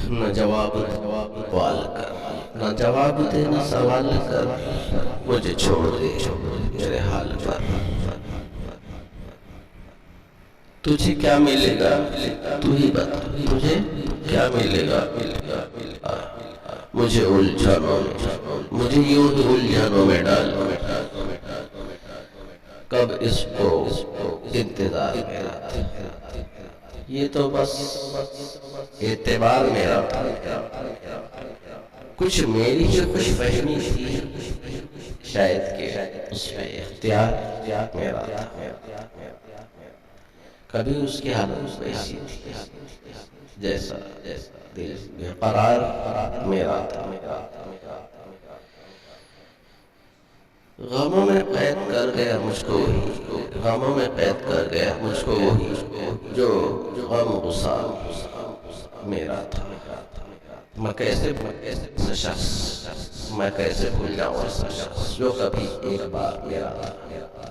نہ جواب سوال کر، نہ جواب دے نہ سوال کر، مجھے چھوڑ دے میرے حال پر۔ تجھے کیا ملے گا تو ہی بتا، تجھے کیا ملے گا؟ مجھے مجھے یوں ہی الجھنوں میں ڈال، کب اس کو انتظار میرا تھا، یہ تو بس اعتبار میرا تھا، کچھ میری جو خوش فہمی تھی شاید کہ اس میں اختیار میرا تھا، کبھی اس کی حالت ویسی تھی جیسا دل بے قرار میرا تھا۔ غموں میں قید کر گیا مجھ کو وہی، غموں میں قید کر گیا مجھ کو وہی جو غم غصہ میرا تھا۔ میں کیسے شخص، میں کیسے بھول جاؤں ایسا شخص جو کبھی ایک بار میرا تھا۔